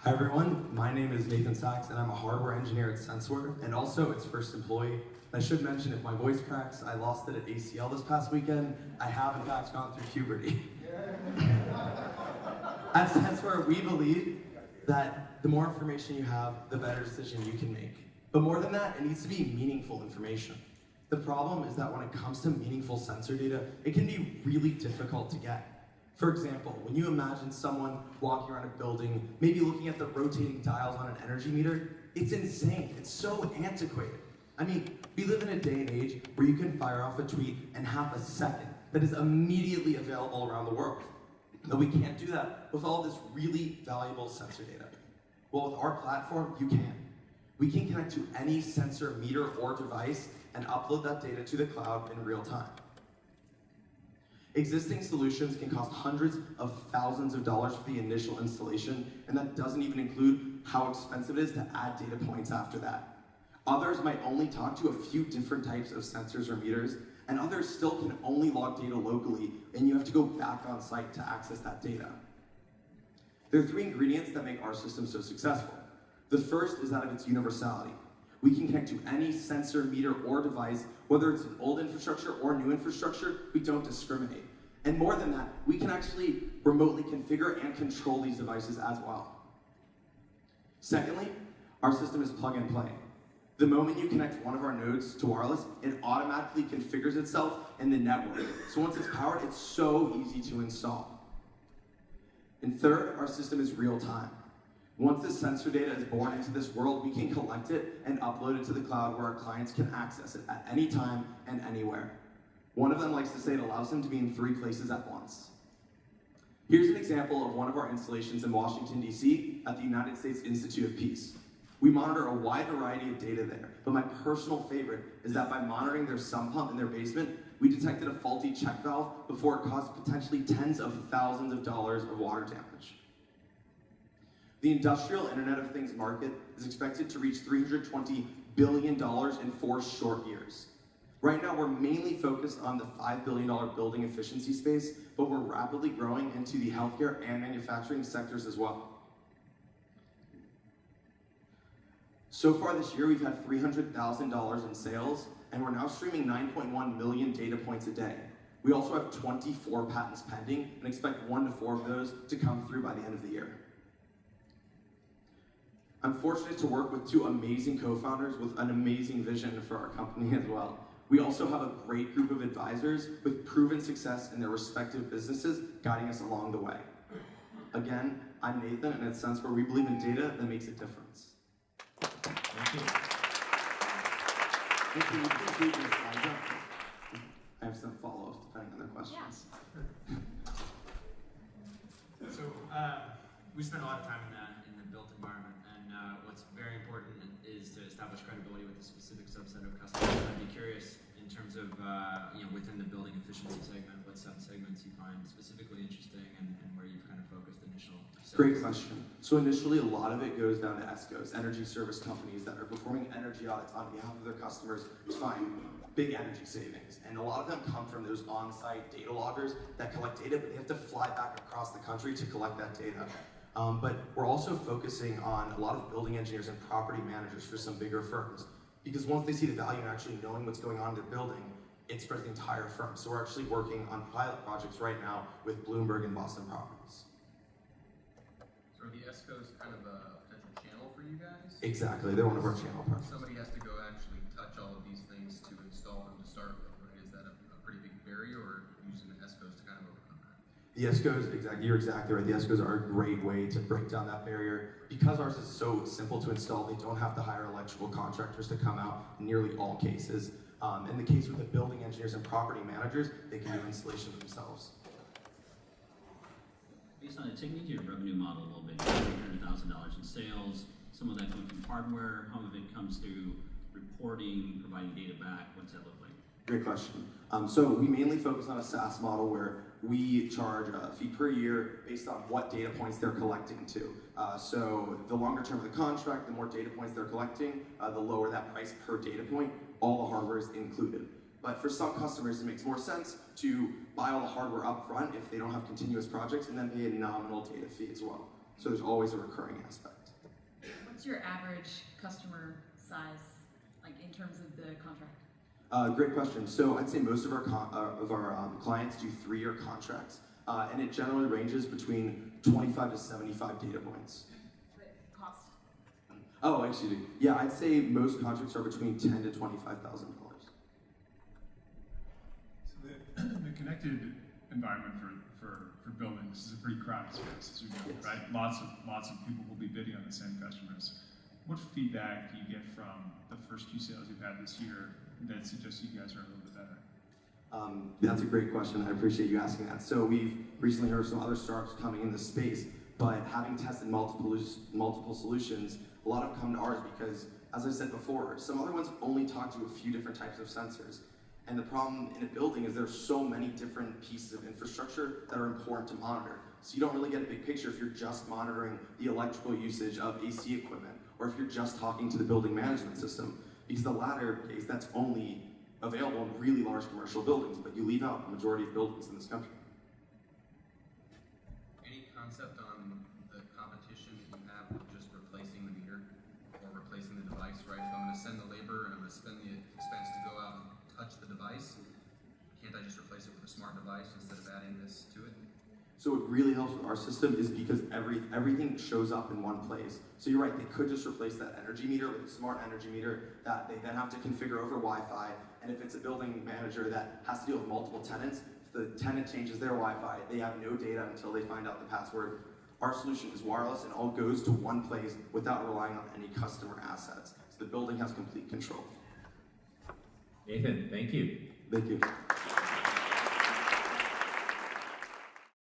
Hi everyone, my name is Nathan Sachs and I'm a hardware engineer at Senseware and also its first employee. I should mention if my voice cracks, I lost it at ACL this past weekend. I have in fact gone through puberty. At Senseware, we believe that the more information you have, the better decision you can make. But more than that, it needs to be meaningful information. The problem is that when it comes to meaningful sensor data, it can be really difficult to get. For example, when you imagine someone walking around a building, maybe looking at the rotating dials on an energy meter, it's insane. It's so antiquated. I mean, we live in a day and age where you can fire off a tweet in half a second that is immediately available around the world. But we can't do that with all this really valuable sensor data. Well, with our platform, you can. We can connect to any sensor, meter, or device and upload that data to the cloud in real time. Existing solutions can cost hundreds of thousands of dollars for the initial installation, and that doesn't even include how expensive it is to add data points after that. Others might only talk to a few different types of sensors or meters, and others still can only log data locally, and you have to go back on site to access that data. There are three ingredients that make our system so successful. The first is that of its universality. We can connect to any sensor, meter, or device, whether it's an old infrastructure or new infrastructure, we don't discriminate. And more than that, we can actually remotely configure and control these devices as well. Secondly, our system is plug and play. The moment you connect one of our nodes to wireless, it automatically configures itself in the network. So once it's powered, it's so easy to install. And third, our system is real time. Once the sensor data is born into this world, we can collect it and upload it to the cloud where our clients can access it at any time and anywhere. One of them likes to say it allows them to be in 3 places at once. Here's an example of one of our installations in Washington, D.C. at the United States Institute of Peace. We monitor a wide variety of data there, but my personal favorite is that by monitoring their sump pump in their basement, we detected a faulty check valve before it caused potentially tens of thousands of dollars of water damage. The industrial Internet of Things market is expected to reach $320 billion in 4 short years. Right now, we're mainly focused on the $5 billion building efficiency space, but we're rapidly growing into the healthcare and manufacturing sectors as well. So far this year, we've had $300,000 in sales, and we're now streaming 9.1 million data points a day. We also have 24 patents pending, and expect 1 to 4 of those to come through by the end of the year. I'm fortunate to work with 2 amazing co-founders with an amazing vision for our company as well. We also have a great group of advisors with proven success in their respective businesses guiding us along the way. Again, I'm Nathan, and at Senseware, we believe in data that makes a difference. Thank you. I have some follow-ups depending on their questions. Yeah. So we spend a lot of time in the built environment, and what's very important is to establish credibility with a specific subset of customers. I'd be curious in terms of within the building efficiency segment, what segments you find specifically interesting and where you've kind of focused initial sales. Great question. So initially, a lot of it goes down to ESCOs, energy service companies that are performing energy audits on behalf of their customers to find big energy savings. And a lot of them come from those on-site data loggers that collect data, but they have to fly back across the country to collect that data. But we're also focusing on a lot of building engineers and property managers for some bigger firms. Because once they see the value in actually knowing what's going on in their building, it spreads the entire firm. So we're actually working on pilot projects right now with Bloomberg and Boston Properties. So are the ESCOs kind of a potential channel for you guys? Exactly, they're one of our channel partners. Somebody has to go actually touch all of these things to install them to start with, right? Is that a pretty big barrier, or using the ESCOs to kind of overcome that? The ESCOs, you're exactly right. The ESCOs are a great way to break down that barrier. Because ours is so simple to install, they don't have to hire electrical contractors to come out in nearly all cases. In the case with the building engineers and property managers, they can do installation themselves. Based on it, take me to your revenue model a little bit. $300,000 in sales. Some of that comes from hardware. How of it comes through reporting, providing data back? What's that look like? Great question. So we mainly focus on a SaaS model where we charge a fee per year based on what data points they're collecting to. So the longer term of the contract, the more data points they're collecting, the lower that price per data point. All the hardware is included. But for some customers, it makes more sense to buy all the hardware up front if they don't have continuous projects and then pay a nominal data fee as well. So there's always a recurring aspect. What's your average customer size, like in terms of the contract? Great question. So I'd say most of our clients do 3-year contracts, and it generally ranges between 25 to 75 data points. But cost? Oh, excuse me. Yeah, I'd say most contracts are between $10,000 to $25,000. So the connected environment for buildings is a pretty crowded space, as you know, Yes. right? Lots of people will be bidding on the same customers. What feedback do you get from the first few sales you've had this year that suggests you guys are a little bit better? That's a great question. I appreciate you asking that. So we've recently heard of some other startups coming in this space, but having tested multiple solutions, a lot have come to ours because, as I said before, some other ones only talk to a few different types of sensors. And the problem in a building is there's so many different pieces of infrastructure that are important to monitor. So you don't really get a big picture if you're just monitoring the electrical usage of AC equipment, or if you're just talking to the building management system. Because the latter case, that's only available in really large commercial buildings, but you leave out the majority of buildings in this country. Any concept on the competition you have with just replacing the meter or replacing the device, right? If I'm going to send the labor and I'm going to spend the expense to go out and touch the device, can't I just replace it with a smart device instead of adding this to it? So what really helps with our system is because everything shows up in one place. So you're right, they could just replace that energy meter with a smart energy meter that they then have to configure over Wi-Fi. And if it's a building manager that has to deal with multiple tenants, if the tenant changes their Wi-Fi, they have no data until they find out the password. Our solution is wireless and all goes to one place without relying on any customer assets. So the building has complete control. Nathan, thank you. Thank you.